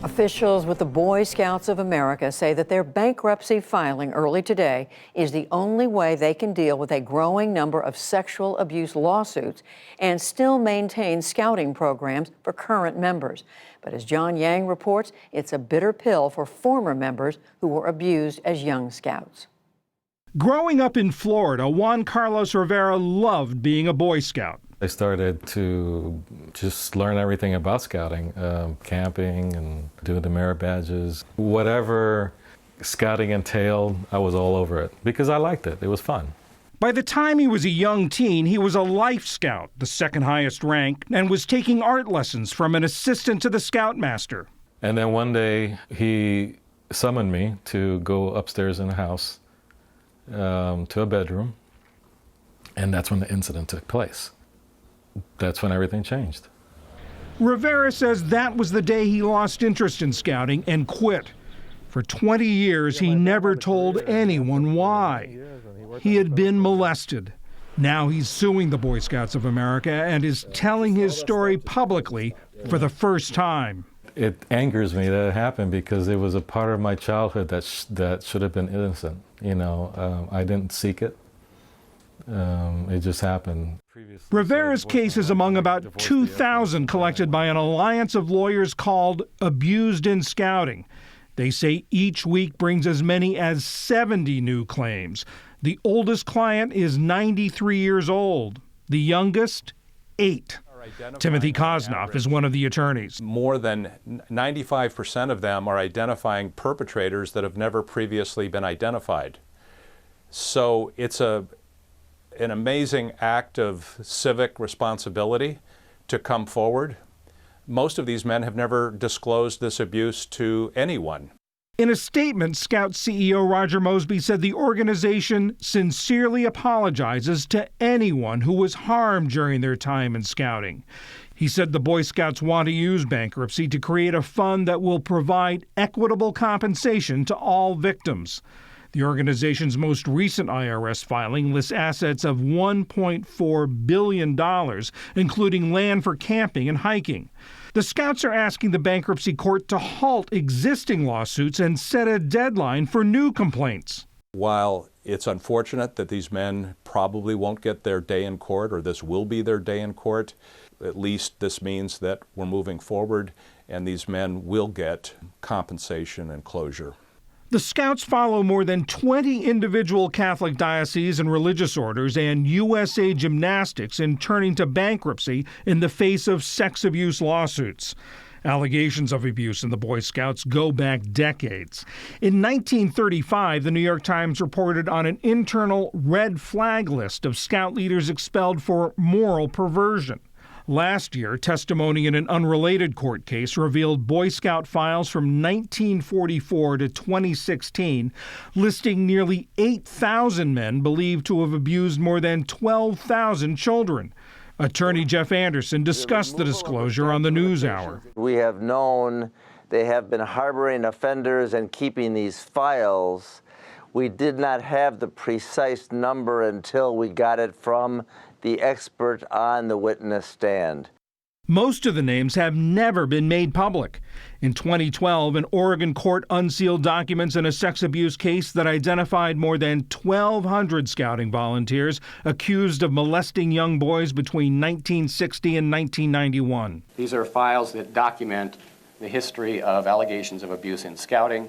Officials with the Boy Scouts of America say that their bankruptcy filing early today is the only way they can deal with a growing number of sexual abuse lawsuits and still maintain scouting programs for current members. But as John Yang reports, it's a bitter pill for former members who were abused as young scouts. Growing up in Florida, Juan Carlos Rivera loved being a Boy Scout. I started to just learn everything about scouting, camping and doing the merit badges. Whatever scouting entailed, I was all over it because I liked it. It was fun. By the time he was a young teen, he was a Life Scout, the second highest rank, and was taking art lessons from an assistant to the Scoutmaster. And then one day he summoned me to go upstairs in the house to a bedroom, and that's when the incident took place. That's when everything changed. Rivera says that was the day he lost interest in scouting and quit. For 20 years, he never told anyone why. He had been molested. Now he's suing the Boy Scouts of America and is telling his story publicly for the first time. It angers me that it happened because it was a part of my childhood that should have been innocent. You know, I didn't seek it. It just happened. Rivera's case is among about 2,000 collected by an alliance of lawyers called Abused in Scouting. They say each week brings as many as 70 new claims. The oldest client is 93 years old. The youngest, 8. Timothy Kosnoff is one of the attorneys. More than 95% of them are identifying perpetrators that have never previously been identified. So it's an amazing act of civic responsibility to come forward. Most of these men have never disclosed this abuse to anyone. In a statement, Scout CEO Roger Mosby said the organization sincerely apologizes to anyone who was harmed during their time in scouting. He said the Boy Scouts want to use bankruptcy to create a fund that will provide equitable compensation to all victims. The organization's most recent IRS filing lists assets of $1.4 billion, including land for camping and hiking. The Scouts are asking the bankruptcy court to halt existing lawsuits and set a deadline for new complaints. While it's unfortunate that these men probably won't get their day in court, or this will be their day in court, at least this means that we're moving forward and these men will get compensation and closure. The Scouts follow more than 20 individual Catholic dioceses and religious orders and USA Gymnastics in turning to bankruptcy in the face of sex abuse lawsuits. Allegations of abuse in the Boy Scouts go back decades. In 1935, the New York Times reported on an internal red flag list of Scout leaders expelled for moral perversion. Last year, testimony in an unrelated court case revealed Boy Scout files from 1944 to 2016, listing nearly 8,000 men believed to have abused more than 12,000 children. Attorney Jeff Anderson discussed the disclosure on the NewsHour. We have known they have been harboring offenders and keeping these files. We did not have the precise number until we got it from the expert on the witness stand. Most of the names have never been made public. In 2012, an Oregon court unsealed documents in a sex abuse case that identified more than 1,200 scouting volunteers accused of molesting young boys between 1960 and 1991. These are files that document the history of allegations of abuse in scouting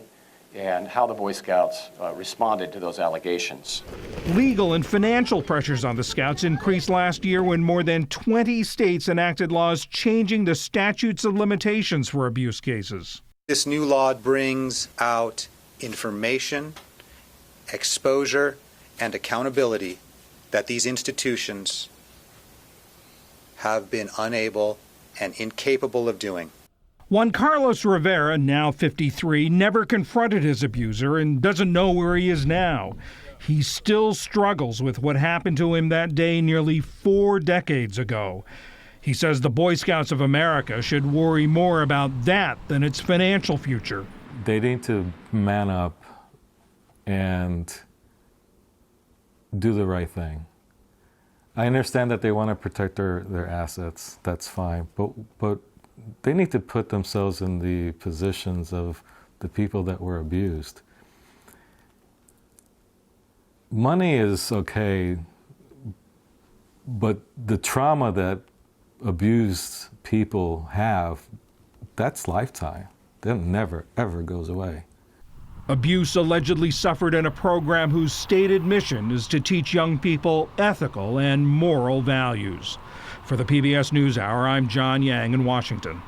and how the Boy Scouts responded to those allegations. Legal and financial pressures on the Scouts increased last year when more than 20 states enacted laws changing the statutes of limitations for abuse cases. This new law brings out information, exposure, and accountability that these institutions have been unable and incapable of doing. Juan Carlos Rivera, now 53, never confronted his abuser and doesn't know where he is now. He still struggles with what happened to him that day nearly 4 decades ago. He says the Boy Scouts of America should worry more about that than its financial future. They need to man up and do the right thing. I understand that they want to protect their assets. That's fine. But they need to put themselves in the positions of the people that were abused. Money is okay, but the trauma that abused people have, that's lifetime. That never, ever goes away. Abuse allegedly suffered in a program whose stated mission is to teach young people ethical and moral values. For the PBS NewsHour, I'm John Yang in Washington.